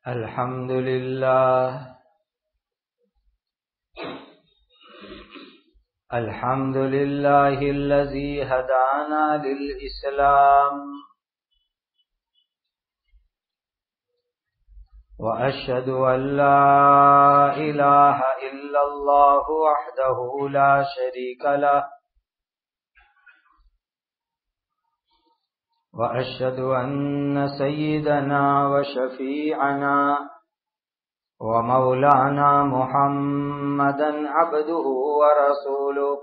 الحمد لله الذي هدانا للإسلام وأشهد أن لا إله إلا الله وحده لا شريك له وأشهد أن سيدنا وشفيعنا ومولانا محمدا عبده ورسوله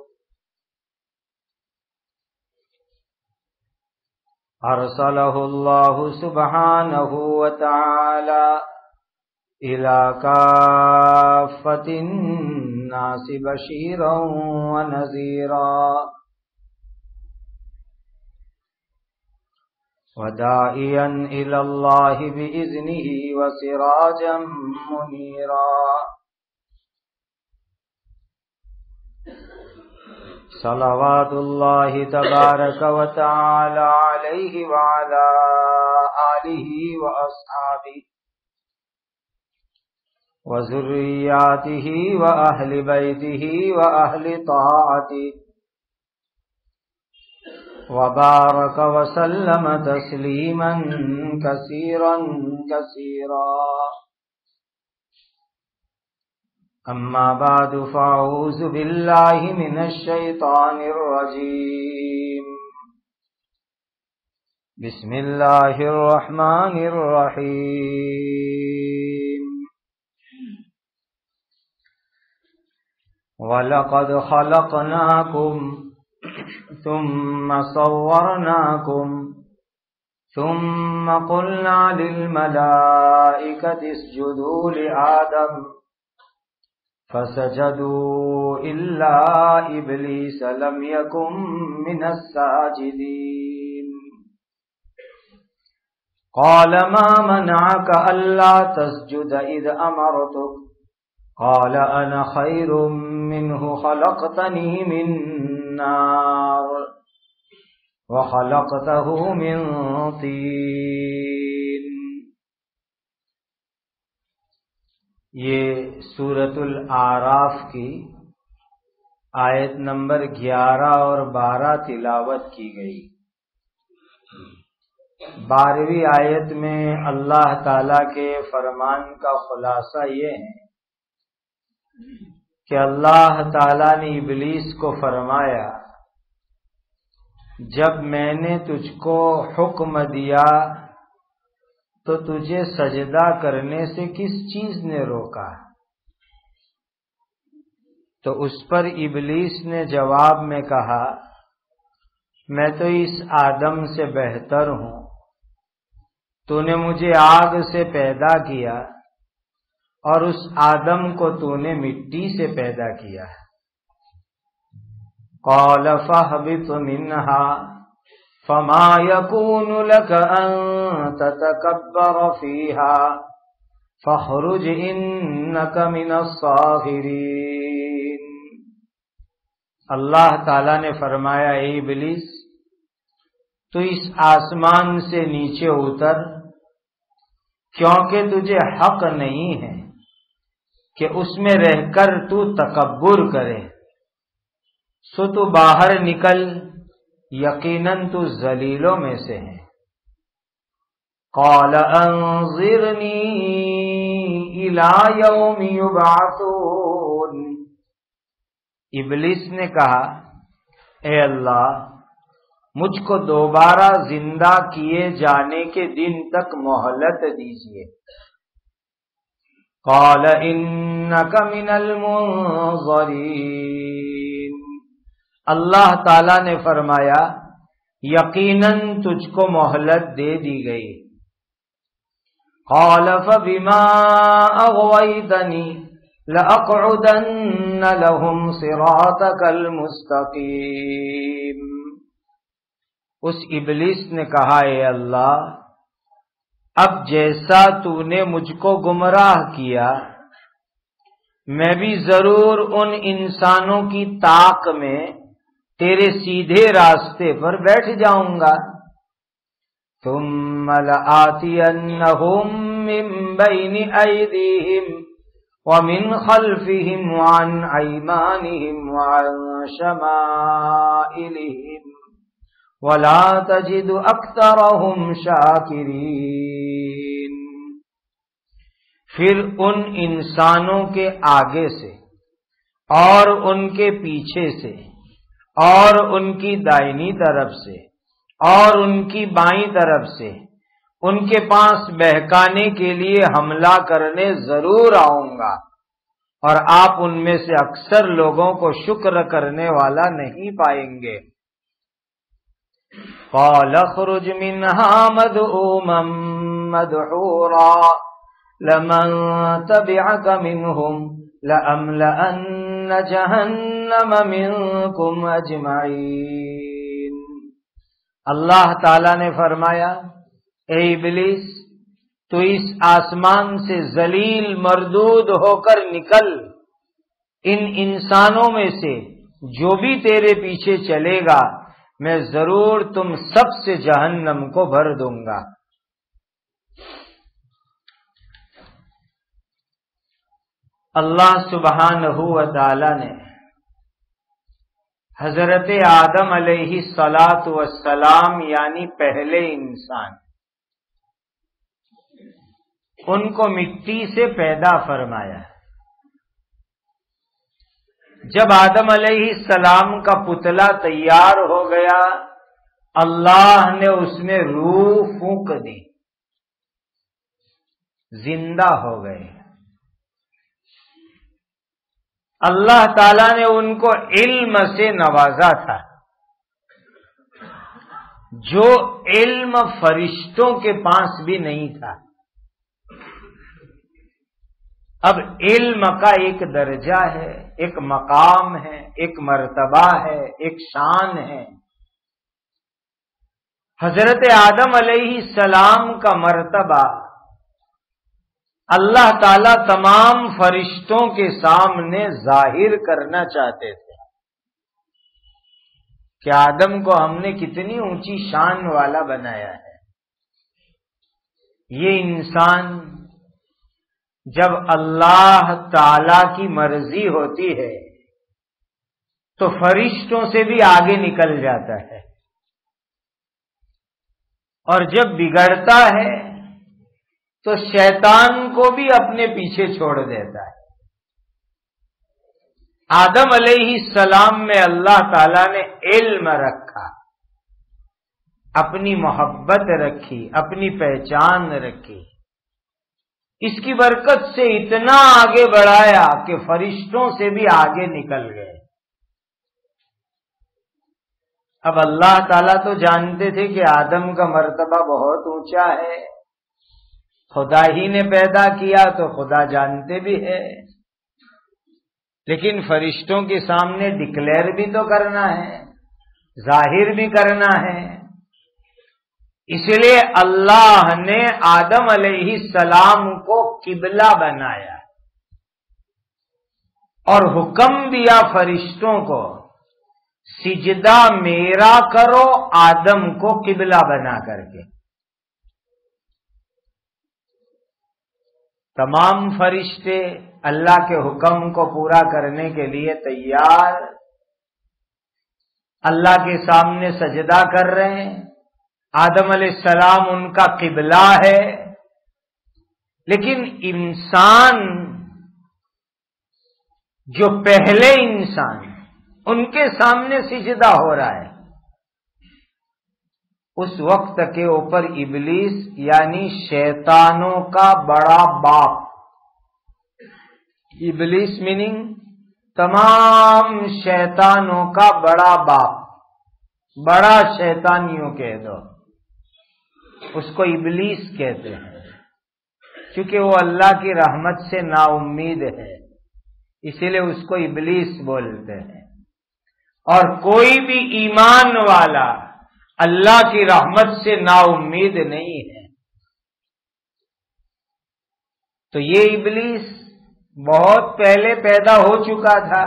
أرسله الله سبحانه وتعالى إلى كافة الناس بشيرا ونذيرا وداعيا إلى الله بإذنه وسراجا منيرا صلوات الله تبارك وتعالى عليه وعلى آله وأصحابه وذرياته وأهل بيته وأهل طاعته وبارك وسلم تسليما كثيرا كثيرا أما بعد فأعوذ بالله من الشيطان الرجيم بسم الله الرحمن الرحيم وَلَقَدْ خَلَقْنَاكُمْ ثم صورناكم ثم قلنا للملائكة اسجدوا لآدم فسجدوا إلا إبليس لم يكن من الساجدين قال ما منعك ألا تسجد إذ أمرتك قال أنا خير منه خلقتني من نار وخلقته من طين۔ یہ سورۃ الاعراف کی آیت نمبر 11 اور 12 تلاوت کی گئی۔ 12ویں آیت میں اللہ تعالی کے فرمان کا خلاصہ یہ ہے کہ اللہ تعالیٰ نے ابلیس کو فرمایا جب میں نے تجھ کو حکم دیا تو تجھے سجدہ کرنے سے کس چیز نے روکا؟ تو اس پر ابلیس نے جواب میں کہا میں تو اس آدم سے بہتر ہوں، تو نے مجھے آگ سے پیدا کیا اور اس آدم کو تو نے مٹی سے پیدا کیا۔ قال فاهبط منها فما يكون لك أن تتكبر فيها فاخرج إنك من الصاغرين۔ اللہ تعالی نے فرمایا اے ابلیس تو اس آسمان سے نیچے اتر، کیونکہ تجھے حق نہیں ہے کہ اس میں رہ کر تو تکبر کرے، سو تو باہر نکل، یقیناً تو ذلیلوں میں سے ہے۔ قال انظرنی الی یوم یبعثون۔ ابلیس نے کہا اے اللہ مجھ کو دوبارہ زندہ کیے جانے کے دن تک مہلت دیجیے۔ قال انک من المنظرین۔ اللہ تعالی نے فرمایا یقیناً تجھ کو مہلت دے دی گئی۔ قال فبما اغویتنی لأقعدن لهم صراطک المستقیم۔ اس ابلیس نے کہا اے اللہ اب جیسا تو نے مجھ کو گمراہ کیا میں بھی ضرور ان انسانوں کی طاق میں تیرے سیدھے راستے پر بیٹھ جاؤں گا۔ ثم لآتینہم من بين أيديهم ومن خلفهم وعن أيمانهم وعن شمائلهم ولا تجد أكثرهم شاكرين۔ پھر ان انسانوں کے آگے سے اور ان کے پیچھے سے اور ان کی دائنی طرف سے اور ان کی بائیں طرف سے ان کے پاس بہکانے کے لیے حملہ کرنے ضرور آؤں گا، اور آپ ان میں سے اکثر لوگوں کو شکر کرنے والا نہیں پائیں گے۔ قال اخرج منها مذءوما مدحورا لمن تبعك منهم لأملأن جہنم منكم اجمعین۔ اللہ تعالی نے فرمایا، اے ابلیس، تو اس آسمان سے ذلیل مردود ہو کر نکل، ان انسانوں میں سے جو بھی تیرے پیچھے چلے گا میں ضرور تم سب سے جہنم کو بھر دوں گا۔ اللہ سبحانہ و تعالی نے حضرت آدم علیہ السلام یعنی پہلے انسان ان کو مٹی سے پیدا فرمایا۔ جب آدم علیہ السلام کا پتلا تیار ہو گیا، اللہ نے اس میں روح پھونک دی، زندہ ہو گئے۔ اللہ تعالی نے ان کو علم سے نوازا تھا، جو علم فرشتوں کے پاس بھی نہیں تھا۔ اب علم کا ایک درجہ ہے، ایک مقام ہے، ایک مرتبہ ہے، ایک شان ہے۔ حضرت آدم علیہ السلام کا مرتبہ اللہ تعالیٰ تمام فرشتوں کے سامنے ظاہر کرنا چاہتے تھے کہ آدم کو ہم نے کتنی اونچی شان والا بنایا ہے۔ یہ انسان جب اللہ تعالی کی مرضی ہوتی ہے تو فرشتوں سے بھی آگے نکل جاتا ہے، اور جب بگڑتا ہے تو شیطان کو بھی اپنے پیچھے چھوڑ دیتا ہے۔ آدم علیہ السلام میں اللہ تعالی نے علم رکھا، اپنی محبت رکھی، اپنی پہچان رکھی، اس کی برکت سے اتنا آگے بڑھایا کہ فرشتوں سے بھی آگے نکل گئے۔ اب اللہ تعالیٰ تو جانتے تھے کہ آدم کا مرتبہ بہت اونچا ہے، خدا ہی نے پیدا کیا تو خدا جانتے بھی ہے، لیکن فرشتوں کے سامنے ڈکلیئر بھی تو کرنا ہے، ظاہر بھی کرنا ہے۔ اس لیے اللہ نے آدم علیہ السلام کو قبلہ بنایا اور حکم دیا فرشتوں کو، سجدہ میرا کرو آدم کو قبلہ بنا کر کے۔ تمام فرشتے اللہ کے حکم کو پورا کرنے کے لیے تیار، اللہ کے سامنے سجدہ کر رہے ہیں۔ آدم علیہ السلام ان کا قبلہ ہے، لیکن انسان جو پہلے انسان ان کے سامنے سجدہ ہو رہا ہے، اس وقت کے اوپر ابلیس یعنی شیطانوں کا بڑا باپ، ابلیس میننگ تمام شیطانوں کا بڑا باپ، بڑا شیطانیوں کہہ دو، اس کو ابلیس کہتے ہیں، کیونکہ وہ اللہ کی رحمت سے نا امید ہے، اسی لیے اس کو ابلیس بولتے ہیں۔ اور کوئی بھی ایمان والا اللہ کی رحمت سے نا امید نہیں ہے۔ تو یہ ابلیس بہت پہلے پیدا ہو چکا تھا،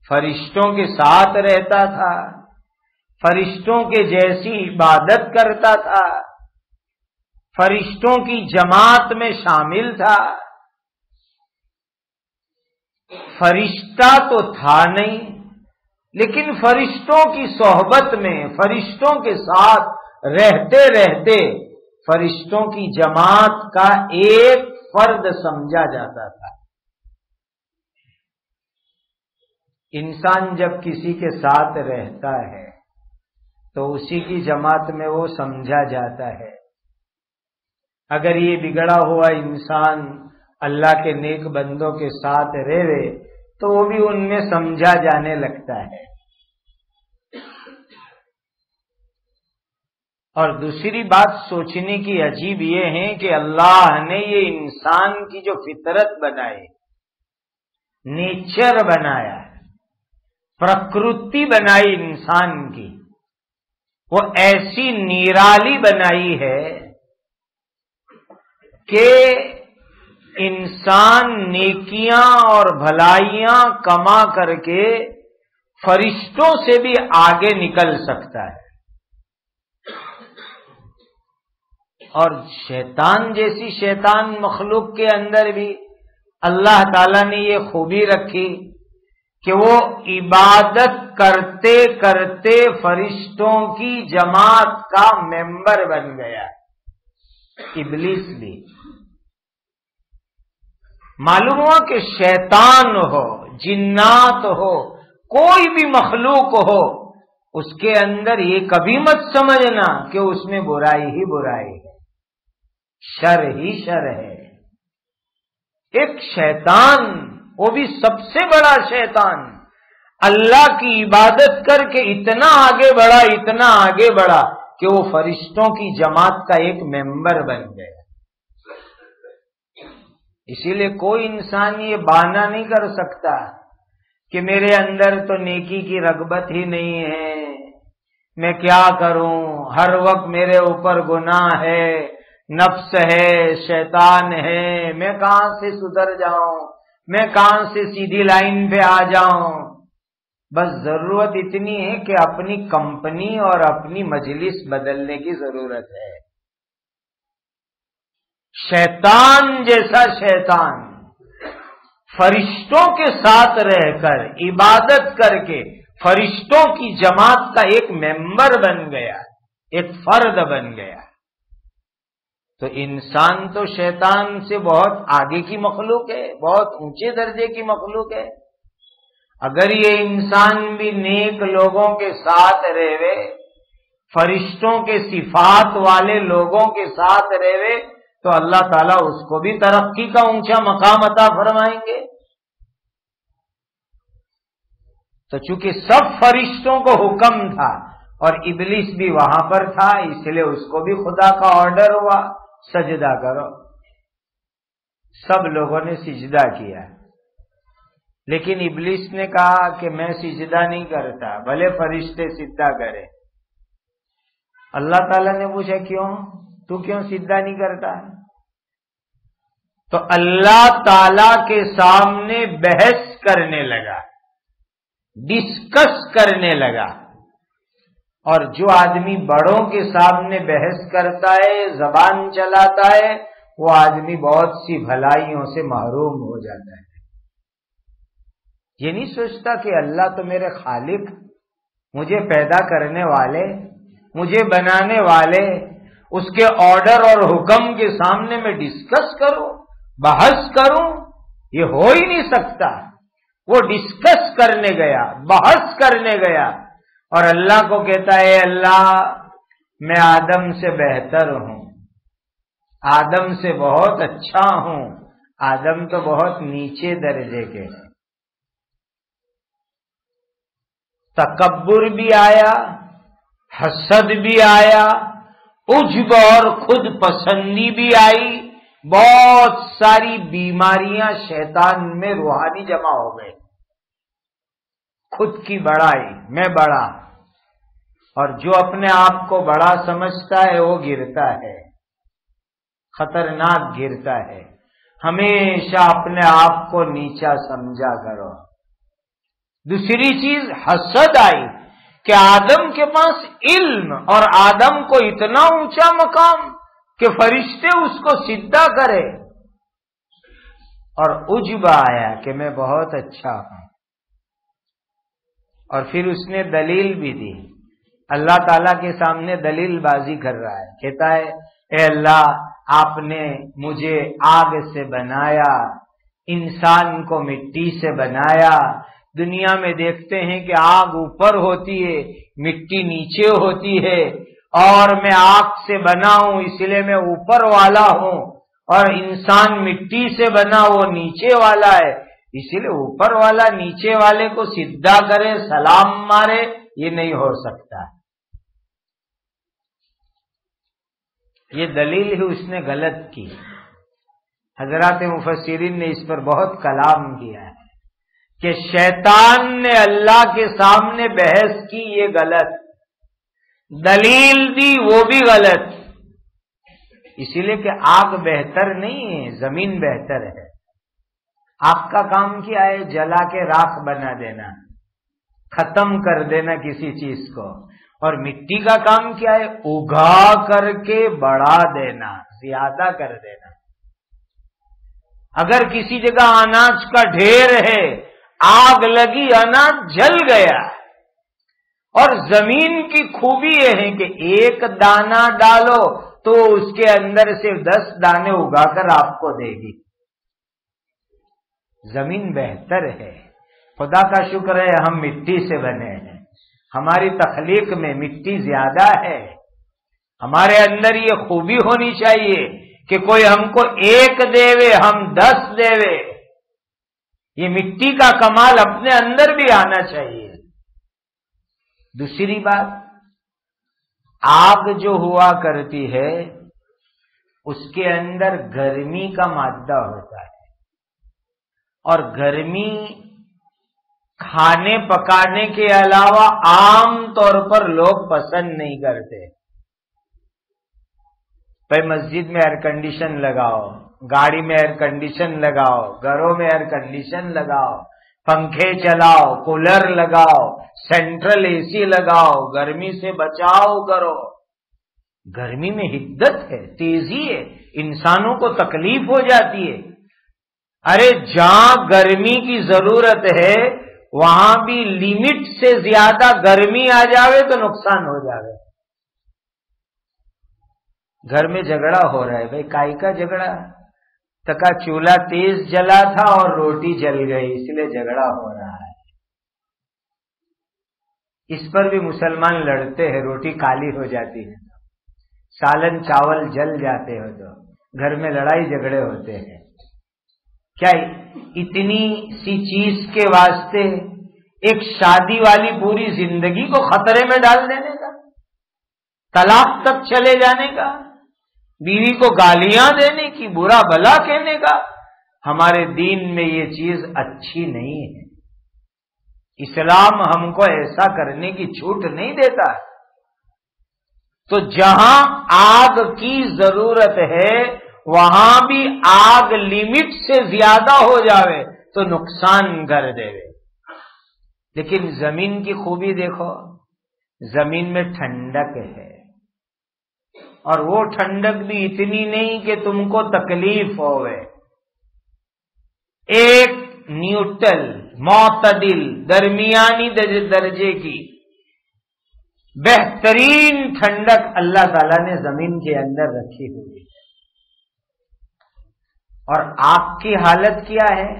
فرشتوں کے ساتھ رہتا تھا، فرشتوں کے جیسی عبادت کرتا تھا، فرشتوں کی جماعت میں شامل تھا، فرشتہ تو تھا نہیں، لیکن فرشتوں کی صحبت میں، فرشتوں کے ساتھ رہتے رہتے فرشتوں کی جماعت کا ایک فرد سمجھا جاتا تھا۔ انسان جب کسی کے ساتھ رہتا ہے تو اسی کی جماعت میں وہ سمجھا جاتا ہے۔ اگر یہ بگڑا ہوا انسان اللہ کے نیک بندوں کے ساتھ رہے تو وہ بھی ان میں سمجھا جانے لگتا ہے۔ اور دوسری بات سوچنے کی عجیب یہ ہے کہ اللہ نے یہ انسان کی جو فطرت بنائی، نیچر بنایا، پرکرتی بنائی انسان کی، وہ ایسی نرالی بنائی ہے کہ انسان نیکیاں اور بھلائیاں کما کر کے فرشتوں سے بھی آگے نکل سکتا ہے۔ اور شیطان جیسی شیطان مخلوق کے اندر بھی اللہ تعالیٰ نے یہ خوبی رکھی کہ وہ عبادت کرتے کرتے فرشتوں کی جماعت کا ممبر بن گیا۔ ابلیس بھی معلوم ہوا کہ شیطان ہو، جنات ہو، کوئی بھی مخلوق ہو، اس کے اندر یہ کبھی مت سمجھنا کہ اس میں برائی ہی برائی ہے، شر ہی شر ہے۔ ایک شیطان، وہ بھی سب سے بڑا شیطان، اللہ کی عبادت کر کے اتنا آگے بڑھا، اتنا آگے بڑھا کہ وہ فرشتوں کی جماعت کا ایک ممبر بن گیا۔ اسی لیے کوئی انسان یہ بہانہ نہیں کر سکتا کہ میرے اندر تو نیکی کی رغبت ہی نہیں ہے، میں کیا کروں، ہر وقت میرے اوپر گناہ ہے، نفس ہے، شیطان ہے، میں کہاں سے سدھر جاؤں، میں کہاں سے سیدھی لائن پہ آ جاؤں۔ بس ضرورت اتنی ہے کہ اپنی کمپنی اور اپنی مجلس بدلنے کی ضرورت ہے۔ شیطان جیسا شیطان فرشتوں کے ساتھ رہ کر عبادت کر کے فرشتوں کی جماعت کا ایک ممبر بن گیا، ایک فرد بن گیا۔ تو انسان تو شیطان سے بہت آگے کی مخلوق ہے، بہت اونچے درجے کی مخلوق ہے۔ اگر یہ انسان بھی نیک لوگوں کے ساتھ رہے، فرشتوں کے صفات والے لوگوں کے ساتھ رہے، تو اللہ تعالیٰ اس کو بھی ترقی کا اونچا مقام عطا فرمائیں گے۔ تو چونکہ سب فرشتوں کو حکم تھا اور ابلیس بھی وہاں پر تھا، اس لیے اس کو بھی خدا کا آرڈر ہوا، سجدہ کرو۔ سب لوگوں نے سجدہ کیا، لیکن ابلیس نے کہا کہ میں سجدہ نہیں کرتا، بھلے فرشتے سجدہ کرے۔ اللہ تعالیٰ نے پوچھا کیوں، تو کیوں سجدہ نہیں کرتا؟ تو اللہ تعالیٰ کے سامنے بحث کرنے لگا، ڈسکس کرنے لگا۔ اور جو آدمی بڑوں کے سامنے بحث کرتا ہے، زبان چلاتا ہے، وہ آدمی بہت سی بھلائیوں سے محروم ہو جاتا ہے۔ یہ نہیں سوچتا کہ اللہ تو میرے خالق، مجھے پیدا کرنے والے، مجھے بنانے والے، اس کے آرڈر اور حکم کے سامنے میں ڈسکس کروں، بحث کروں، یہ ہو ہی نہیں سکتا۔ وہ ڈسکس کرنے گیا، بحث کرنے گیا، اور اللہ کو کہتا ہے اللہ میں آدم سے بہتر ہوں، آدم سے بہت اچھا ہوں، آدم تو بہت نیچے درجے کے ہیں۔ تکبر بھی آیا، حسد بھی آیا، عجب اور خود پسندی بھی آئی، بہت ساری بیماریاں شیطان میں روحانی جمع ہو گئے۔ خود کی بڑائی، میں بڑا، اور جو اپنے آپ کو بڑا سمجھتا ہے وہ گرتا ہے، خطرناک گرتا ہے۔ ہمیشہ اپنے آپ کو نیچا سمجھا کرو۔ دوسری چیز حسد آئی کہ آدم کے پاس علم، اور آدم کو اتنا اونچا مقام، کہ فرشتے اس کو سیدھا کرے، اور عجب آیا کہ میں بہت اچھا ہوں۔ اور پھر اس نے دلیل بھی دی، اللہ تعالیٰ کے سامنے دلیل بازی کر رہا ہے، کہتا ہے اے اللہ آپ نے مجھے آگ سے بنایا، انسان کو مٹی سے بنایا، دنیا میں دیکھتے ہیں کہ آگ اوپر ہوتی ہے مٹی نیچے ہوتی ہے، اور میں آگ سے بنا ہوں اس لیے میں اوپر والا ہوں، اور انسان مٹی سے بنا وہ نیچے والا ہے، اسی لیے اوپر والا نیچے والے کو سیدھا کرے سلام مارے، یہ نہیں ہو سکتا۔ یہ دلیل ہی اس نے غلط کی۔ حضرات مفسرین نے اس پر بہت کلام کیا ہے کہ شیطان نے اللہ کے سامنے بحث کی، یہ غلط، دلیل دی وہ بھی غلط، اسی لیے کہ آگ بہتر نہیں ہے، زمین بہتر ہے۔ آپ کا کام کیا ہے؟ جلا کے راکھ بنا دینا، ختم کر دینا کسی چیز کو، اور مٹی کا کام کیا ہے؟ اگا کر کے بڑھا دینا، زیادہ کر دینا۔ اگر کسی جگہ اناج کا ڈھیر ہے، آگ لگی، اناج جل گیا، اور زمین کی خوبی یہ ہے کہ ایک دانہ ڈالو تو اس کے اندر سے 10 دانے اگا کر آپ کو دے گی۔ زمین بہتر ہے، خدا کا شکر ہے ہم مٹی سے بنے ہیں، ہماری تخلیق میں مٹی زیادہ ہے، ہمارے اندر یہ خوبی ہونی چاہیے کہ کوئی ہم کو 1 دیوے ہم 10 دیوے، یہ مٹی کا کمال اپنے اندر بھی آنا چاہیے۔ دوسری بات، آگ جو ہوا کرتی ہے اس کے اندر گرمی کا مادہ ہوتا ہے، اور گرمی کھانے پکانے کے علاوہ عام طور پر لوگ پسند نہیں کرتے۔ بھائی مسجد میں ایئر کنڈیشن لگاؤ، گاڑی میں ایئر کنڈیشن لگاؤ، گھروں میں ایئر کنڈیشن لگاؤ، پنکھے چلاؤ، کولر لگاؤ، سینٹرل اے سی لگاؤ، گرمی سے بچاؤ کرو۔ گرمی میں حدت ہے، تیزی ہے، انسانوں کو تکلیف ہو جاتی ہے۔ ارے جہاں گرمی کی ضرورت ہے وہاں بھی لمٹ سے زیادہ گرمی آ جاوے تو نقصان ہو جاوے۔ گھر میں جھگڑا ہو رہا ہے، بھائی کائی کا جھگڑا؟ تکا چولہا تیز جلا تھا اور روٹی جل گئی، اس لیے جھگڑا ہو رہا ہے۔ اس پر بھی مسلمان لڑتے ہیں، روٹی کالی ہو جاتی ہے، سالن چاول جل جاتے ہو تو گھر میں لڑائی جھگڑے ہوتے ہیں۔ کیا اتنی سی چیز کے واسطے ایک شادی والی پوری زندگی کو خطرے میں ڈال دینے کا، طلاق تک چلے جانے کا، بیوی کو گالیاں دینے کی، برا بھلا کہنے کا؟ ہمارے دین میں یہ چیز اچھی نہیں ہے، اسلام ہم کو ایسا کرنے کی چھوٹ نہیں دیتا۔ تو جہاں آگ کی ضرورت ہے وہاں بھی آگ لمٹ سے زیادہ ہو جاوے تو نقصان کر دے۔ لیکن زمین کی خوبی دیکھو، زمین میں ٹھنڈک ہے، اور وہ ٹھنڈک بھی اتنی نہیں کہ تم کو تکلیف ہوئے، ایک نیوٹرل معتدل درمیانی درجے کی بہترین ٹھنڈک اللہ تعالیٰ نے زمین کے اندر رکھی ہوئی ہے۔ اور آگ کی حالت کیا ہے؟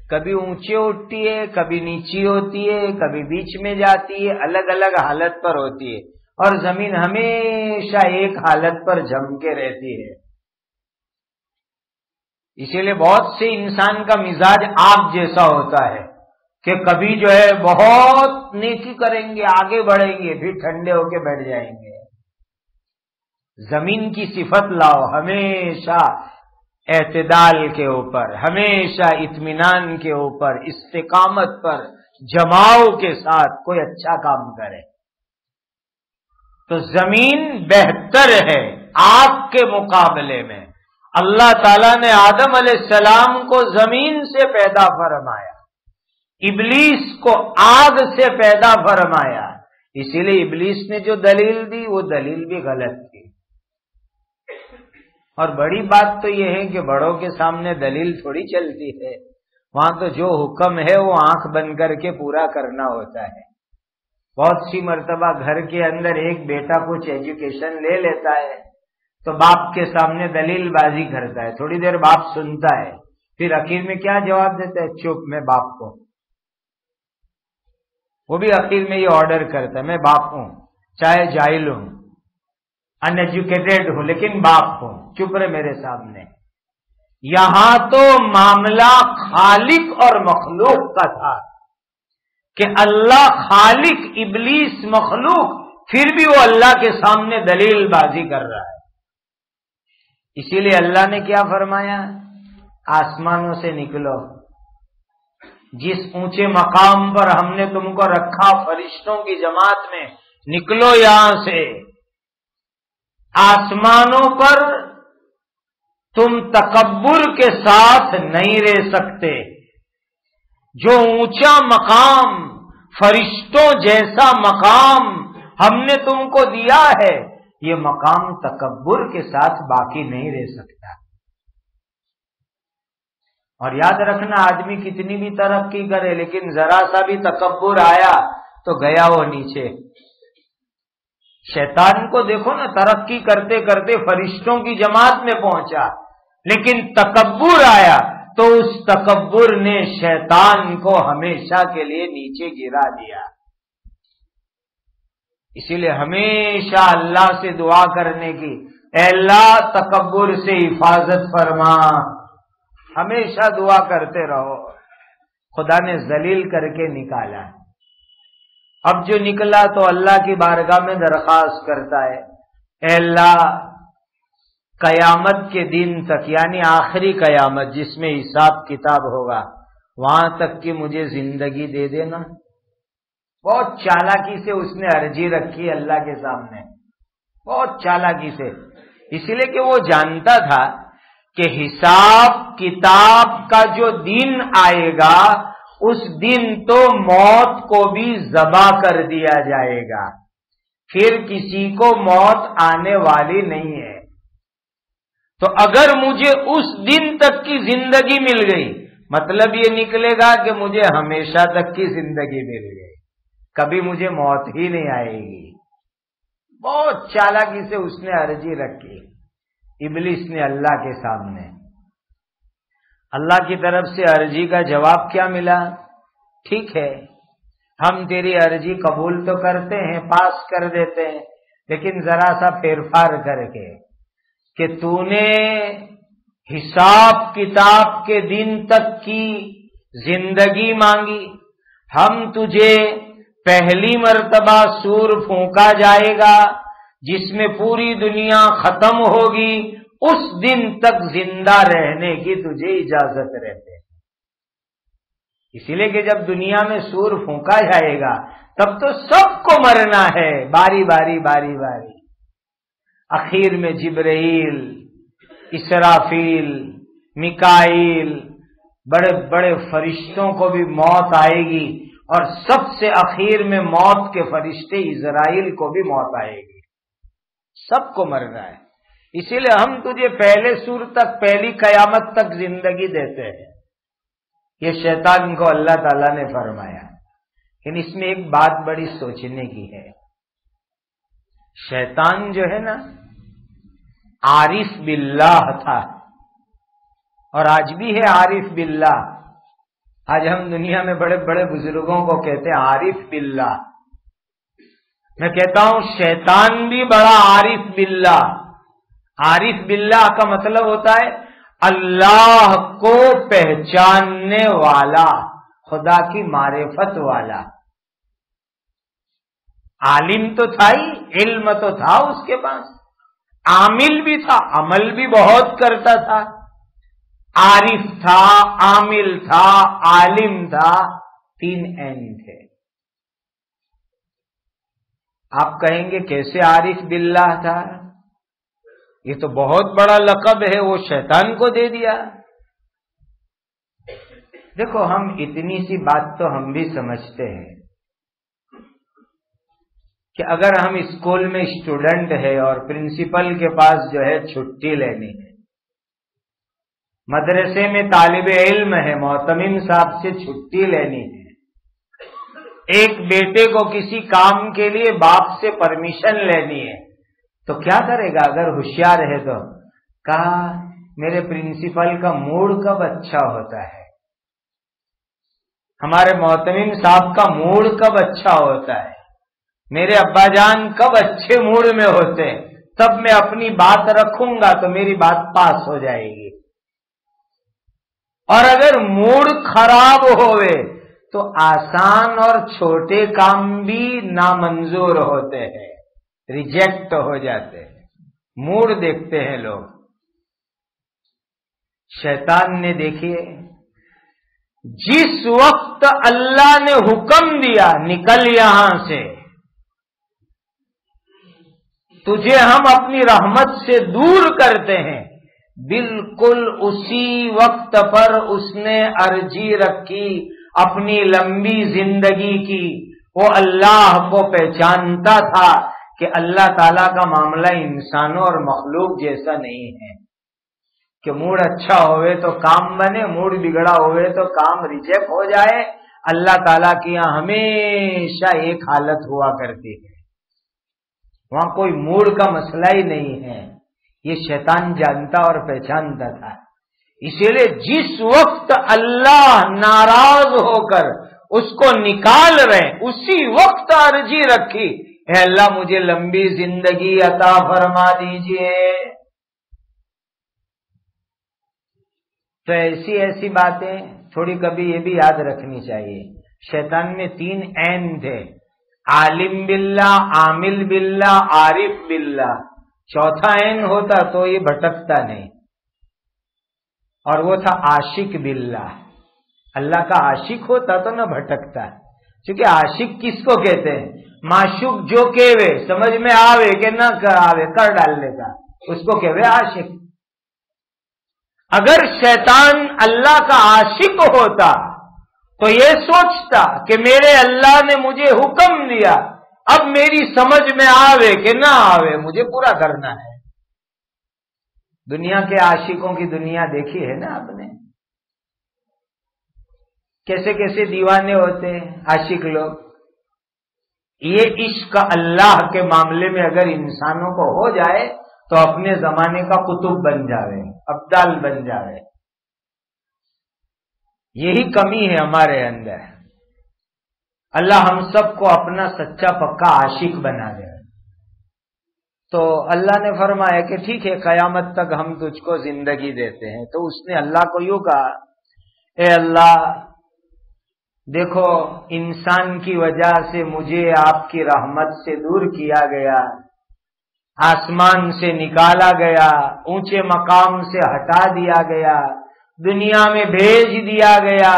کبھی اونچے اٹھتی ہے، کبھی نیچی ہوتی ہے، کبھی بیچ میں جاتی ہے، الگ الگ حالت پر ہوتی ہے، اور زمین ہمیشہ ایک حالت پر جم کے رہتی ہے۔ اسی لیے بہت سے انسان کا مزاج آگ جیسا ہوتا ہے کہ کبھی جو ہے بہت نیکی کریں گے، آگے بڑھیں گے، پھر ٹھنڈے ہو کے بیٹھ جائیں گے۔ زمین کی صفت لاؤ، ہمیشہ اعتدال کے اوپر، ہمیشہ اطمینان کے اوپر، استقامت پر، جماؤ کے ساتھ کوئی اچھا کام کرے۔ تو زمین بہتر ہے آگ کے مقابلے میں۔ اللہ تعالیٰ نے آدم علیہ السلام کو زمین سے پیدا فرمایا، ابلیس کو آگ سے پیدا فرمایا، اسی لیے ابلیس نے جو دلیل دی وہ دلیل بھی غلط تھی۔ اور بڑی بات تو یہ ہے کہ بڑوں کے سامنے دلیل تھوڑی چلتی ہے، وہاں تو جو حکم ہے وہ آنکھ بند کر کے پورا کرنا ہوتا ہے۔ بہت سی مرتبہ گھر کے اندر ایک بیٹا کچھ ایجوکیشن لے لیتا ہے تو باپ کے سامنے دلیل بازی کرتا ہے، تھوڑی دیر باپ سنتا ہے، پھر اخیر میں کیا جواب دیتا ہے؟ چپ، میں باپ کو، وہ بھی اخیر میں یہ آرڈر کرتا ہے، میں باپ ہوں، چاہے جاہل ہوں، ان ایجوکیٹڈ ہوں، لیکن باپ ہوں، چپ رہے میرے سامنے۔ یہاں تو معاملہ خالق اور مخلوق کا تھا کہ اللہ خالق، ابلیس مخلوق، پھر بھی وہ اللہ کے سامنے دلیل بازی کر رہا ہے۔ اسی لیے اللہ نے کیا فرمایا؟ آسمانوں سے نکلو، جس اونچے مقام پر ہم نے تم کو رکھا فرشتوں کی جماعت میں، نکلو یہاں سے۔ آسمانوں پر تم تکبر کے ساتھ نہیں رہ سکتے۔ جو اونچا مقام، فرشتوں جیسا مقام ہم نے تم کو دیا ہے، یہ مقام تکبر کے ساتھ باقی نہیں رہ سکتا۔ اور یاد رکھنا، آدمی کتنی بھی ترقی کرے لیکن ذرا سا بھی تکبر آیا تو گیا وہ نیچے۔ شیطان کو دیکھو نا، ترقی کرتے کرتے فرشتوں کی جماعت میں پہنچا، لیکن تکبر آیا تو اس تکبر نے شیطان کو ہمیشہ کے لیے نیچے گرا دیا۔ اسی لیے ہمیشہ اللہ سے دعا کرنے کی، اے اللہ تکبر سے حفاظت فرما، ہمیشہ دعا کرتے رہو۔ خدا نے ذلیل کر کے نکالا، اب جو نکلا تو اللہ کی بارگاہ میں درخواست کرتا ہے، اے اللہ قیامت کے دن تک، یعنی آخری قیامت جس میں حساب کتاب ہوگا، وہاں تک کہ مجھے زندگی دے دینا۔ بہت چالاکی سے اس نے عرضی رکھی اللہ کے سامنے، بہت چالاکی سے، اس لیے کہ وہ جانتا تھا کہ حساب کتاب کا جو دن آئے گا، اس دن تو موت کو بھی ذبح کر دیا جائے گا، پھر کسی کو موت آنے والی نہیں ہے۔ تو اگر مجھے اس دن تک کی زندگی مل گئی، مطلب یہ نکلے گا کہ مجھے ہمیشہ تک کی زندگی مل گئی، کبھی مجھے موت ہی نہیں آئے گی۔ بہت چالاکی سے اس نے عرضی رکھی ابلیس نے اللہ کے سامنے۔ اللہ کی طرف سے عرضی کا جواب کیا ملا؟ ٹھیک ہے، ہم تیری عرضی قبول تو کرتے ہیں، پاس کر دیتے ہیں، لیکن ذرا سا پھیر پھار کر کے کہ تو نے حساب کتاب کے دن تک کی زندگی مانگی، ہم تجھے پہلی مرتبہ سور پھونکا جائے گا جس میں پوری دنیا ختم ہوگی، اس دن تک زندہ رہنے کی تجھے اجازت رہتے۔ اسی لیے کہ جب دنیا میں سور پھونکا جائے گا تب تو سب کو مرنا ہے، باری باری باری باری۔ اخیر میں جبرائیل، اسرافیل، میکائیل، بڑے بڑے فرشتوں کو بھی موت آئے گی، اور سب سے اخیر میں موت کے فرشتے اسرائیل کو بھی موت آئے گی، سب کو مرنا ہے۔ اسی لیے ہم تجھے پہلے سور تک، پہلی قیامت تک زندگی دیتے ہیں۔ یہ شیطان کو اللہ تعالیٰ نے فرمایا، لیکن اس میں ایک بات بڑی سوچنے کی ہے۔ شیطان جو ہے نا، عارف باللہ تھا، اور آج بھی ہے عارف باللہ۔ آج ہم دنیا میں بڑے بڑے بزرگوں کو کہتے ہیں عارف باللہ۔ میں کہتا ہوں شیطان بھی بڑا عارف باللہ۔ عارف باللہ کا مطلب ہوتا ہے اللہ کو پہچاننے والا، خدا کی معرفت والا۔ عالم تو تھا ہی، علم تو تھا اس کے پاس، عامل بھی تھا، عمل بھی بہت کرتا تھا، عارف تھا، عامل تھا، عالم تھا، تین عین تھے۔ آپ کہیں گے کیسے عارف باللہ تھا؟ یہ تو بہت بڑا لقب ہے، وہ شیطان کو دے دیا۔ دیکھو، ہم اتنی سی بات تو ہم بھی سمجھتے ہیں کہ اگر ہم اسکول میں اسٹوڈنٹ ہے اور پرنسپل کے پاس جو ہے چھٹی لینی ہے مدرسے میں طالب علم ہے، معتمم صاحب سے چھٹی لینی ہے، ایک بیٹے کو کسی کام کے لیے باپ سے پرمیشن لینی ہے، تو کیا کرے گا اگر ہوشیار ہے تو؟ کہا میرے پرنسپل کا موڈ کب اچھا ہوتا ہے، ہمارے معتمم صاحب کا موڈ کب اچھا ہوتا ہے، میرے ابا جان کب اچھے موڈ میں ہوتے ہیں، تب میں اپنی بات رکھوں گا تو میری بات پاس ہو جائے گی، اور اگر موڈ خراب ہوئے تو آسان اور چھوٹے کام بھی نامنظور ہوتے ہیں، ریجیکٹ ہو جاتے ہیں، موڈ دیکھتے ہیں لوگ۔ شیطان نے دیکھیے جس وقت اللہ نے حکم دیا نکل یہاں سے، تجھے ہم اپنی رحمت سے دور کرتے ہیں، بالکل اسی وقت پر اس نے عرضی رکھی اپنی لمبی زندگی کی۔ وہ اللہ کو پہچانتا تھا کہ اللہ تعالی کا معاملہ انسانوں اور مخلوق جیسا نہیں ہے کہ موڈ اچھا ہوئے تو کام بنے، موڈ بگڑا ہوئے تو کام ریجیکٹ ہو جائے۔ اللہ تعالیٰ کی یہاں ہمیشہ ایک حالت ہوا کرتی ہے، وہاں کوئی موڈ کا مسئلہ ہی نہیں ہے، یہ شیطان جانتا اور پہچانتا تھا۔ اسی لیے جس وقت اللہ ناراض ہو کر اس کو نکال رہے اسی وقت عرضی رکھی، اے اللہ مجھے لمبی زندگی عطا فرما دیجئے۔ تو ایسی باتیں تھوڑی کبھی یہ بھی یاد رکھنی چاہیے۔ شیطان میں 3 عین تھے، عالم باللہ، عامل باللہ، عارف باللہ۔ چوتھا عین ہوتا تو یہ بھٹکتا نہیں، اور وہ تھا عاشق باللہ۔ اللہ کا عاشق ہوتا تو نہ بھٹکتا، کیونکہ عاشق کس کو کہتے ہیں؟ معشوق جو کہوے سمجھ میں آوے کہ نہ آوے کر ڈالنے کا، اس کو کہوے عاشق۔ اگر شیطان اللہ کا عاشق ہوتا تو یہ سوچتا کہ میرے اللہ نے مجھے حکم دیا، اب میری سمجھ میں آوے کہ نہ آوے مجھے پورا کرنا ہے۔ دنیا کے عاشقوں کی دنیا دیکھی ہے نا آپ نے، کیسے کیسے دیوانے ہوتے ہیں عاشق لوگ۔ یہ عشق اللہ کے معاملے میں اگر انسانوں کو ہو جائے تو اپنے زمانے کا قطب بن جاوے، ابدال بن جاوے۔ یہی کمی ہے ہمارے اندر۔ اللہ ہم سب کو اپنا سچا پکا عاشق بنا دے۔ تو اللہ نے فرمایا کہ ٹھیک ہے قیامت تک ہم تجھ کو زندگی دیتے ہیں۔ تو اس نے اللہ کو یوں کہا، اے اللہ دیکھو انسان کی وجہ سے مجھے آپ کی رحمت سے دور کیا گیا، آسمان سے نکالا گیا، اونچے مقام سے ہٹا دیا گیا، دنیا میں بھیج دیا گیا،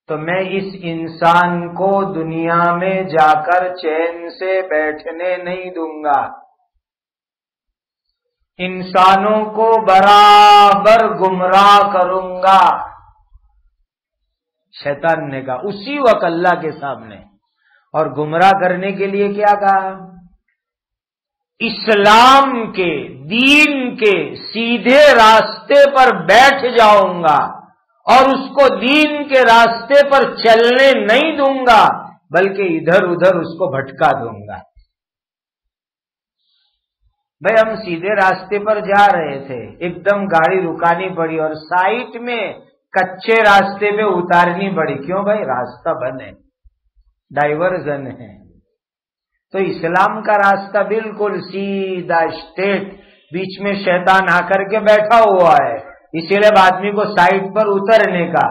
تو میں اس انسان کو دنیا میں جا کر چین سے بیٹھنے نہیں دوں گا، انسانوں کو برابر گمراہ کروں گا۔ شیطان نے کہا اسی وقت اللہ کے سامنے، اور گمراہ کرنے کے لیے کیا کہا؟ اسلام کے دین کے سیدھے راستے پر بیٹھ جاؤں گا اور اس کو دین کے راستے پر چلنے نہیں دوں گا، بلکہ ادھر ادھر اس کو بھٹکا دوں گا۔ بھئی ہم سیدھے راستے پر جا رہے تھے، ایک دم گاڑی رکانی پڑی اور سائٹ میں کچے راستے پہ اتارنی پڑی، کیوں بھائی؟ راستہ بند ہے، ڈائیورژن ہے۔ تو اسلام کا راستہ بالکل سیدھا اسٹریٹ، بیچ میں شیطان آ کر کے بیٹھا ہوا ہے، اسی لیے آدمی کو سائٹ پر اترنے کا۔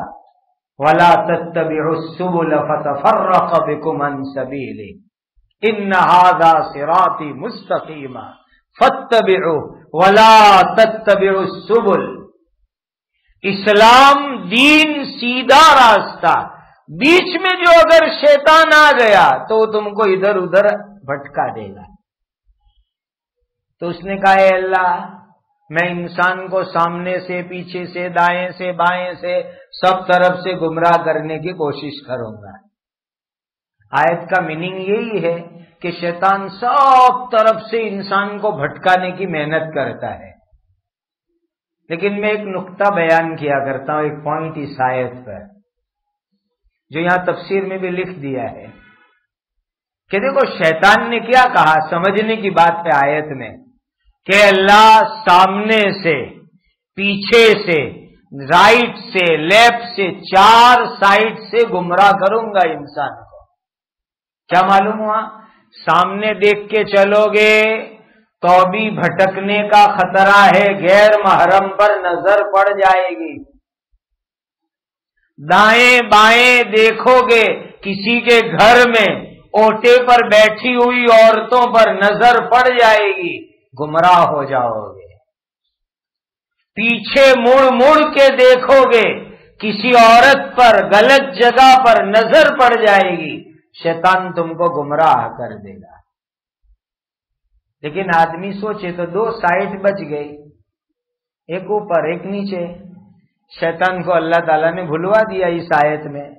وَلَا تَتَّبِعُوا السُّبُلَ فَتَفَرَّقَ بِكُمْ عَنْ سَبِيلِهِ إِنَّ هَذَا صِرَاطِي مُسْتَقِيمًا فَاتَّبِعُوهُ وَلَا تَتَّبِعُوا السُّبُلَ۔ اسلام دین سیدھا راستہ، بیچ میں جو اگر شیطان آ گیا تو تم کو ادھر ادھر بھٹکا دے گا۔ تو اس نے کہا اے اللہ میں انسان کو سامنے سے، پیچھے سے، دائیں سے، بائیں سے، سب طرف سے گمراہ کرنے کی کوشش کروں گا۔ آیت کا میننگ یہی ہے کہ شیطان سب طرف سے انسان کو بھٹکانے کی محنت کرتا ہے، لیکن میں ایک نقطہ بیان کیا کرتا ہوں، ایک پوائنٹ اس آیت پر جو یہاں تفسیر میں بھی لکھ دیا ہے کہ دیکھو شیطان نے کیا کہا، سمجھنے کی بات ہے آیت میں کہ اللہ سامنے سے، پیچھے سے، رائٹ سے، لیفٹ سے، 4 سائڈ سے گمراہ کروں گا انسان کو۔ کیا معلوم ہوا؟ سامنے دیکھ کے چلو گے تو بھی بھٹکنے کا خطرہ ہے، غیر محرم پر نظر پڑ جائے گی۔ دائیں بائیں دیکھو گے، کسی کے گھر میں اوٹے پر بیٹھی ہوئی عورتوں پر نظر پڑ جائے گی، گمراہ ہو جاؤ گے۔ پیچھے مڑ مڑ کے دیکھو گے، کسی عورت پر غلط جگہ پر نظر پڑ جائے گی، شیطان تم کو گمراہ کر دے گا۔ لیکن آدمی سوچے تو 2 سائڈ بچ گئی، ایک اوپر ایک نیچے۔ شیطان کو اللہ تعالیٰ نے بھلوا دیا اس آیت میں،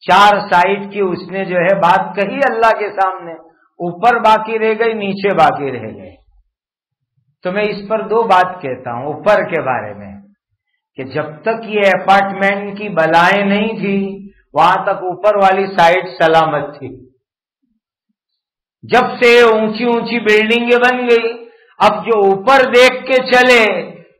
4 سائڈ کی اس نے جو ہے بات کہی اللہ کے سامنے، اوپر باقی رہ گئی، نیچے باقی رہ گئے۔ تو میں اس پر 2 بات کہتا ہوں اوپر کے بارے میں کہ جب تک یہ اپارٹمنٹ کی بلائیں نہیں تھی وہاں تک اوپر والی سائڈ سلامت تھی۔ جب سے اونچی اونچی بلڈنگیں بن گئی، اب جو اوپر دیکھ کے چلے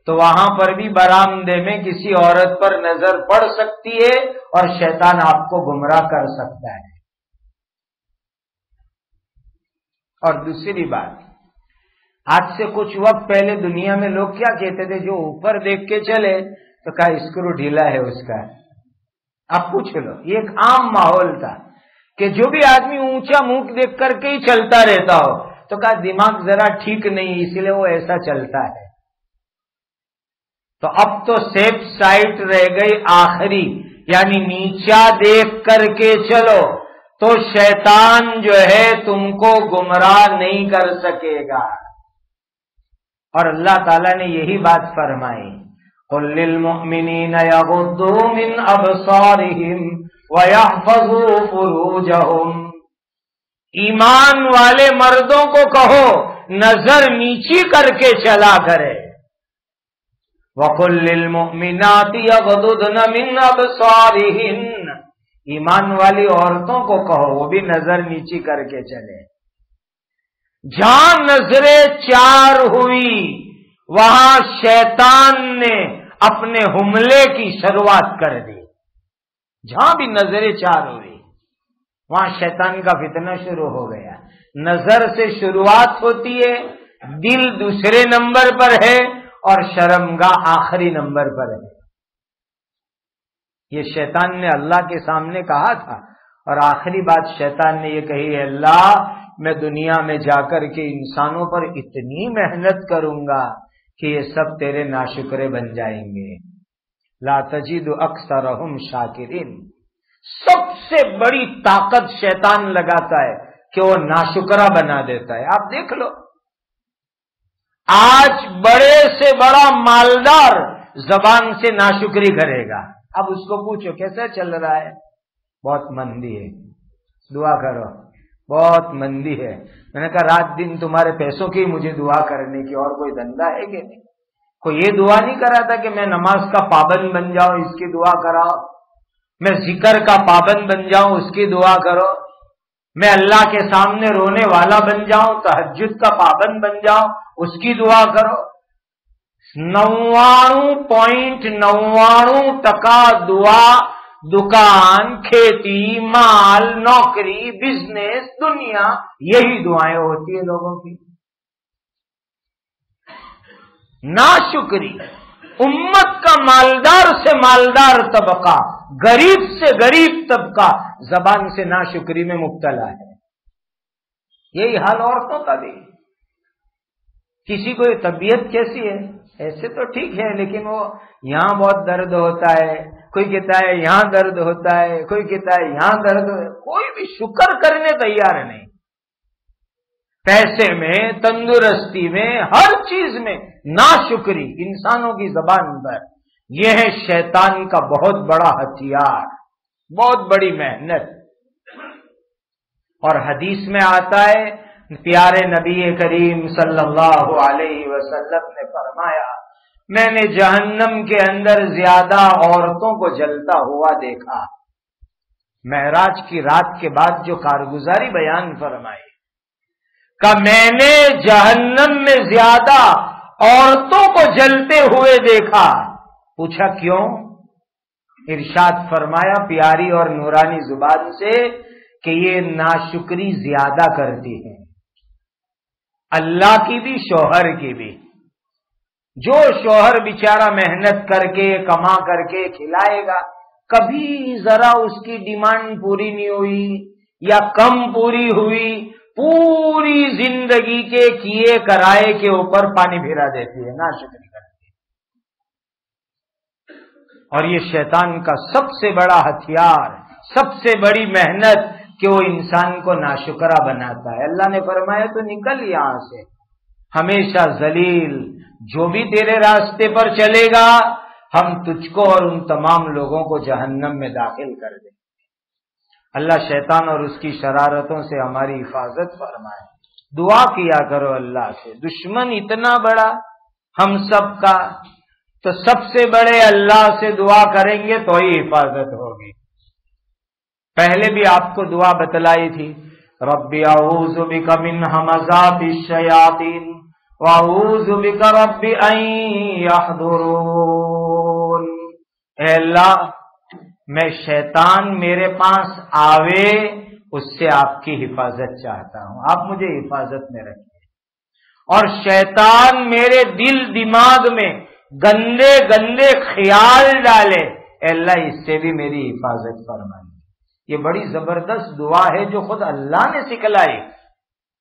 تو وہاں پر بھی برآمدے میں کسی عورت پر نظر پڑ سکتی ہے اور شیطان آپ کو گمراہ کر سکتا ہے۔ اور دوسری بات، آج سے کچھ وقت پہلے دنیا میں لوگ کیا کہتے تھے، جو اوپر دیکھ کے چلے تو کہا اسکرو ڈھیلا ہے اس کا۔ اب پوچھ لو، یہ ایک عام ماحول تھا کہ جو بھی آدمی اونچا منہ دیکھ کر کے ہی چلتا رہتا ہو تو کہا دماغ ذرا ٹھیک نہیں، اس لیے وہ ایسا چلتا ہے۔ تو اب تو سیف سائٹ رہ گئی آخری، یعنی نیچا دیکھ کر کے چلو تو شیطان جو ہے تم کو گمراہ نہیں کر سکے گا۔ اور اللہ تعالیٰ نے یہی بات فرمائی، قُل لِّلْمُؤْمِنِينَ يَغُضُّوا مِنْ أَبْصَارِهِمْ وَيَحْفَظُوا فُرُوجَهُمْ، ایمان والے مردوں کو کہو نظر نیچی کر کے چلا کرے۔ وَقُل لِّلْمُؤْمِنَاتِ يَغْضُضْنَ مِنْ أَبْصَارِهِنَّ، ایمان والی عورتوں کو کہو وہ بھی نظر نیچی کر کے چلے۔ جہاں نظریں 4 ہوئی وہاں شیطان نے اپنے حملے کی شروعات کر دی۔ جہاں بھی نظریں 4 ہوئی وہاں شیطان کا فتنہ شروع ہو گیا۔ نظر سے شروعات ہوتی ہے، دل دوسرے نمبر پر ہے اور شرمگاہ آخری نمبر پر ہے۔ یہ شیطان نے اللہ کے سامنے کہا تھا، اور آخری بات شیطان نے یہ کہی ہے، اللہ میں دنیا میں جا کر کے انسانوں پر اتنی محنت کروں گا کہ یہ سب تیرے ناشکرے بن جائیں گے۔ لا تجد اکثرہم شاکرین، سب سے بڑی طاقت شیطان لگاتا ہے کہ وہ ناشکرا بنا دیتا ہے۔ آپ دیکھ لو، آج بڑے سے بڑا مالدار زبان سے ناشکری کرے گا، اب اس کو پوچھو کیسا چل رہا ہے، بہت مندی ہے، دعا کرو، بہت مندی ہے۔ میں نے کہا رات دن تمہارے پیسوں کی مجھے دعا کرنے کی اور کوئی دھندا ہے کہ نہیں؟ کوئی یہ دعا نہیں کرا تھا کہ میں نماز کا پابند بن جاؤں، اس کی دعا کراؤ، میں ذکر کا پابند بن جاؤں، اس کی دعا کرو، میں اللہ کے سامنے رونے والا بن جاؤں، تہجد کا پابند بن جاؤں، اس کی دعا کرو۔ 99.99% دعا، دکان، کھیتی، مال، نوکری، بزنس، دنیا، یہی دعائیں ہوتی ہیں لوگوں کی۔ ناشکری، امت کا مالدار سے مالدار طبقہ، غریب سے غریب طبقہ زبان سے ناشکری میں مبتلا ہے۔ یہی حال عورتوں کا بھی۔ کسی کو یہ طبیعت کیسی ہے، ایسے تو ٹھیک ہے لیکن وہ یہاں بہت درد ہوتا ہے، کوئی کہتا ہے یہاں درد ہوتا ہے، کوئی کہتا ہے یہاں درد ہوتا ہے، کوئی بھی شکر کرنے تیار نہیں۔ پیسے میں، تندرستی میں، ہر چیز میں ناشکری انسانوں کی زبان پر، یہ ہے شیطان کا بہت بڑا ہتھیار، بہت بڑی محنت۔ اور حدیث میں آتا ہے، پیارے نبی کریم صلی اللہ علیہ وسلم نے فرمایا، میں نے جہنم کے اندر زیادہ عورتوں کو جلتا ہوا دیکھا۔ معراج کی رات کے بعد جو کارگزاری بیان فرمائی کہ میں نے جہنم میں زیادہ عورتوں کو جلتے ہوئے دیکھا۔ پوچھا کیوں؟ ارشاد فرمایا پیاری اور نورانی زبان سے کہ یہ ناشکری زیادہ کرتی ہیں، اللہ کی بھی شوہر کی بھی۔ جو شوہر بیچارہ محنت کر کے کما کر کے کھلائے گا، کبھی ذرا اس کی ڈیمانڈ پوری نہیں ہوئی یا کم پوری ہوئی، پوری زندگی کے کیے کرائے کے اوپر پانی پھرا دیتی ہے، ناشکری کرتی ہے۔ اور یہ شیطان کا سب سے بڑا ہتھیار، سب سے بڑی محنت کہ وہ انسان کو ناشکرا بناتا ہے۔ اللہ نے فرمایا تو نکل یہاں سے، ہمیشہ ذلیل، جو بھی تیرے راستے پر چلے گا ہم تجھ کو اور ان تمام لوگوں کو جہنم میں داخل کر دیں۔ اللہ شیطان اور اس کی شرارتوں سے ہماری حفاظت فرمائے۔ دعا کیا کرو اللہ سے، دشمن اتنا بڑا ہم سب کا، تو سب سے بڑے اللہ سے دعا کریں گے تو ہی حفاظت ہوگی۔ پہلے بھی آپ کو دعا بتلائی تھی، رب اعوذ بک من ہمزات الشیاطین واعوذ بک رب ان یحضرون۔ اے اللہ، میں شیطان میرے پاس آوے اس سے آپ کی حفاظت چاہتا ہوں، آپ مجھے حفاظت میں رکھیں۔ اور شیطان میرے دل دماغ میں گندے گندے خیال ڈالے، اے اللہ اس سے بھی میری حفاظت فرمائیں۔ یہ بڑی زبردست دعا ہے جو خود اللہ نے سکھلائی،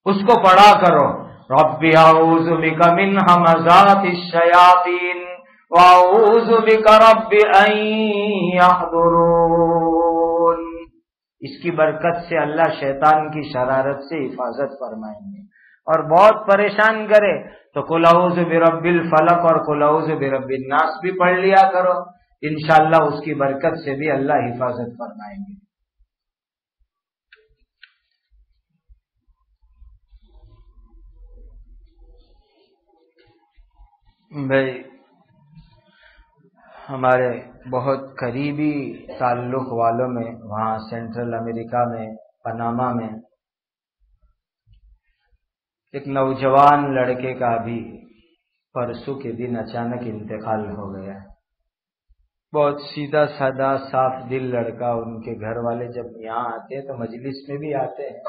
اس کو پڑھا کرو۔ رب اعوذ بک من ہمزات الشیاطین واعوذ بک رب ان یحضرون۔ اس کی برکت سے اللہ شیطان کی شرارت سے حفاظت فرمائیں گے۔ اور بہت پریشان کرے تو قل اعوذ برب الفلق اور قل اعوذ برب الناس بھی پڑھ لیا کرو، انشاءاللہ اس کی برکت سے بھی اللہ حفاظت فرمائیں گے۔ بھائی ہمارے بہت قریبی تعلق والوں میں وہاں سینٹرل امریکہ میں پاناما میں ایک نوجوان لڑکے کا بھی پرسوں کے دن اچانک انتقال ہو گیا۔ بہت سیدھا سادہ صاف دل لڑکا، ان کے گھر والے جب یہاں آتے ہیں تو مجلس میں بھی آتے ہیں،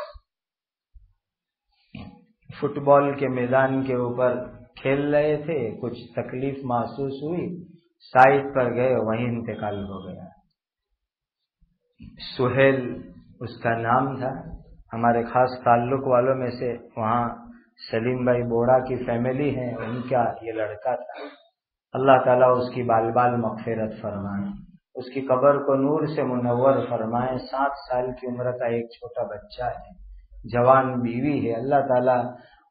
فٹ بال کے میدان کے اوپر کھیل رہے تھے، کچھ تکلیف محسوس ہوئی، سائٹ پر گئے، وہیں انتقال ہو گیا۔ سہیل اس کا نام تھا۔ ہمارے خاص تعلق والوں میں سے وہاں سلیم بھائی بوڑا کی فیملی ہے، ان کا یہ لڑکا تھا۔ اللہ تعالیٰ اس کی بال بال مغفرت فرمائے، اس کی قبر کو نور سے منور فرمائے۔ 7 سال کی عمر کا ایک چھوٹا بچہ ہے، جوان بیوی ہے۔ اللہ تعالیٰ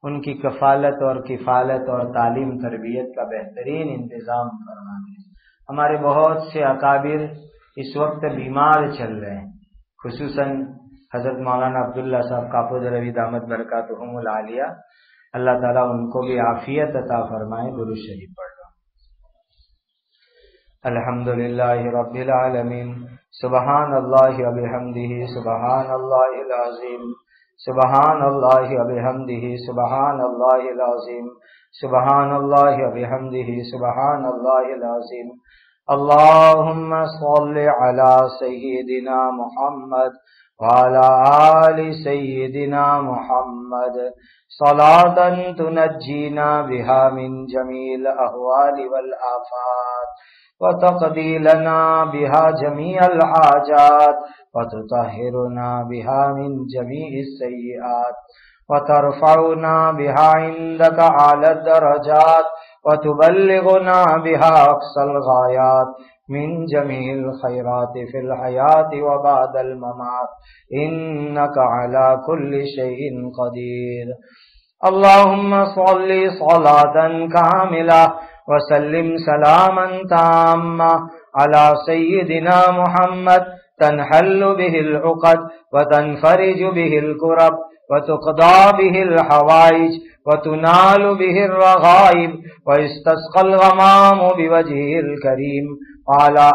ان کی کفالت اور کفالت اور تعلیم تربیت کا بہترین انتظام فرمائے۔ ہمارے بہت سے اکابر اس وقت بیمار چل رہے ہیں، خصوصاً حضرت مولانا عبداللہ صاحب کاپود روی دامت برکاتہم العالیہ، اللہ تعالیٰ ان کو بھی عافیت عطا فرمائے۔ درود شریف پڑھ لو۔ الحمدللہ رب العالمین، سبحان اللہ و بحمدہ، سبحان اللہ العظیم، سبحان اللہ و بحمدہ، سبحان اللہ العظیم، سبحان اللہ و بحمدہ، سبحان اللہ العظیم۔ اللہم صل علی سیدنا محمد وعلى آل سيدنا محمد صلاة تنجينا بها من جميع الأهوال والآفات وتقضي لنا بها جميع الحاجات وتطهرنا بها من جميع السيئات وترفعنا بها عندك أعلى الدرجات وتبلغنا بها أقصى الغايات من جميع الخيرات في الحياة وبعد الممات إنك على كل شيء قدير۔ اللهم صل صلاة كاملة وسلم سلاما تاما على سيدنا محمد تنحل به العقد وتنفرج به الكرب وتقضى به الحوائج وتنال به الرغائب واستسقى الغمام بوجهه الكريم وعلى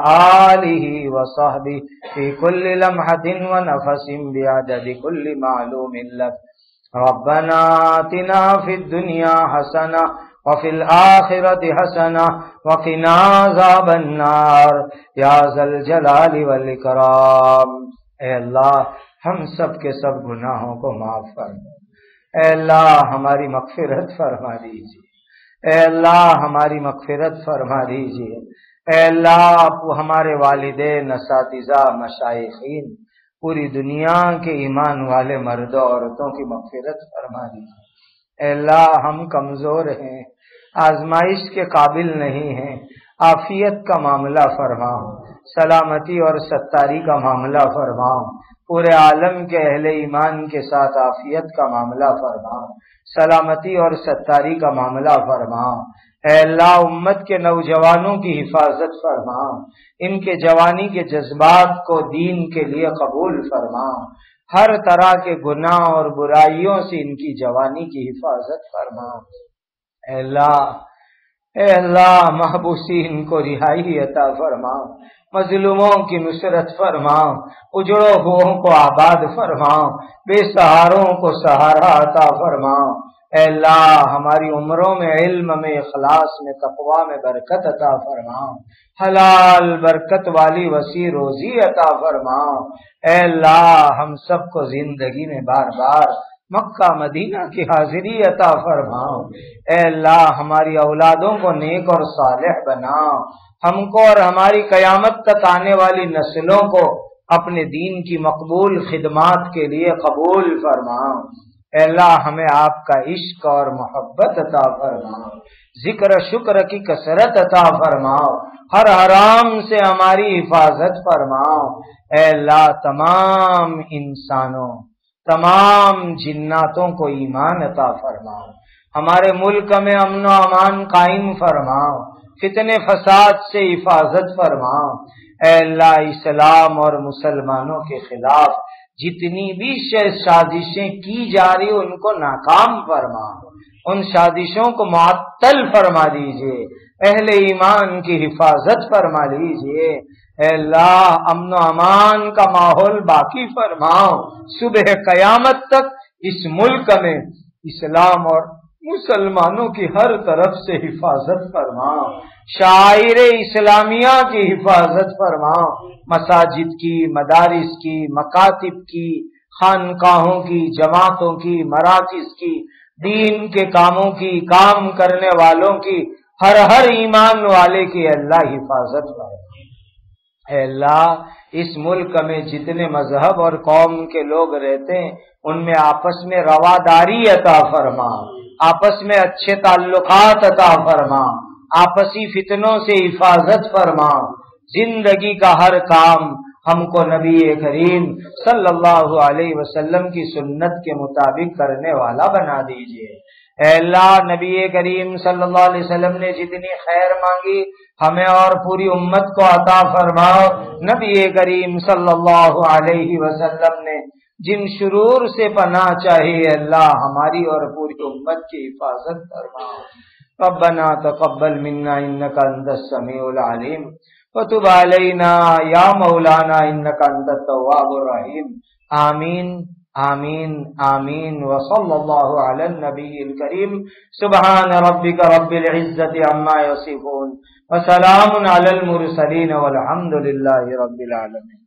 آله وصحبه في كل لمحة ونفس بعدد كل معلوم لك ربنا آتنا في الدنيا حسنة وفي الآخرة حسنة وقنا عذاب النار یا ذا الجلال والإکرام۔ اے اللہ ہم سب کے سب گناہوں کو معاف فرما، اے اللہ ہماری مغفرت فرما دیجیے، اے اللہ ہماری مغفرت فرما دیجیے، اے اللہ ہمارے والدین، اساتذہ، مشائخین، پوری دنیا کے ایمان والے مردوں عورتوں کی مغفرت فرما دیجیے۔ اے اللہ ہم کمزور ہیں، آزمائش کے قابل نہیں ہیں، عافیت کا معاملہ فرماؤ، سلامتی اور ستاری کا معاملہ فرماؤ، پورے عالم کے اہل ایمان کے ساتھ عافیت کا معاملہ فرماؤ، سلامتی اور ستاری کا معاملہ فرماؤ۔ اے اللہ امت کے نوجوانوں کی حفاظت فرماؤ، ان کے جوانی کے جذبات کو دین کے لیے قبول فرماؤ، ہر طرح کے گناہ اور برائیوں سے ان کی جوانی کی حفاظت فرماؤ۔ اے اللہ محبوسین کو رہائی عطا فرماؤ، مظلوموں کی نصرت فرماؤ، اجڑوں ہووں کو آباد فرماؤ، بے سہاروں کو سہارا عطا فرماؤ۔ اے اللہ ہماری عمروں میں علم میں اخلاص میں تقوی میں برکت عطا فرماؤ، حلال برکت والی وسیع روزی عطا فرماؤ۔ اے اللہ ہم سب کو زندگی میں بار بار مکہ مدینہ کی حاضری عطا فرماؤ۔ اے اللہ ہماری اولادوں کو نیک اور صالح بناؤ، ہم کو اور ہماری قیامت تک آنے والی نسلوں کو اپنے دین کی مقبول خدمات کے لیے قبول فرماؤ۔ اے اللہ ہمیں آپ کا عشق اور محبت عطا فرماؤ، ذکر شکر کی کثرت عطا فرماؤ، ہر حرام سے ہماری حفاظت فرماؤ۔ اے اللہ تمام انسانوں تمام جناتوں کو ایمان عطا فرماؤ، ہمارے ملک میں امن و امان قائم فرماؤ، فتنے فساد سے حفاظت فرماؤ۔ اے اللہ اسلام اور مسلمانوں کے خلاف جتنی بھی سازشیں کی جا رہی ان کو ناکام فرما، ان سازشوں کو معطل فرما دیجیے، اہل ایمان کی حفاظت فرما لیجیے۔ اے اللہ امن و امان کا ماحول باقی فرماؤ، صبح قیامت تک اس ملک میں اسلام اور مسلمانوں کی ہر طرف سے حفاظت فرماؤ، شاعر اسلامیہ کی حفاظت فرماؤ، مساجد کی، مدارس کی، مکاتب کی، خانقاہوں کی، جماعتوں کی، مراکز کی، دین کے کاموں کی، کام کرنے والوں کی، ہر ایمان والے کی اللہ حفاظت فرماؤ۔ اے اللہ اس ملک میں جتنے مذہب اور قوم کے لوگ رہتے ہیں ان میں آپس میں رواداری عطا فرما، آپس میں اچھے تعلقات عطا فرما، آپسی فتنوں سے حفاظت فرما، زندگی کا ہر کام ہم کو نبی کریم صلی اللہ علیہ وسلم کی سنت کے مطابق کرنے والا بنا دیجیے۔ اے اللہ نبی کریم صلی اللہ علیہ وسلم نے جتنی خیر مانگی ہمیں اور پوری امت کو عطا فرماؤ، نبی کریم صلی اللہ علیہ وسلم نے جن شرور سے پناہ چاہیے اللہ ہماری اور پوری امت کی حفاظت فرماؤ۔ ربنا تقبل منا انك انت السميع العليم وتب علينا يا مولانا انك انت التواب الرحيم آمین آمین آمین وصلی اللہ علی النبی الکریم سبحان ربک رب العزة عما یصفون وسلام علی المرسلین والحمد للہ رب العالمین۔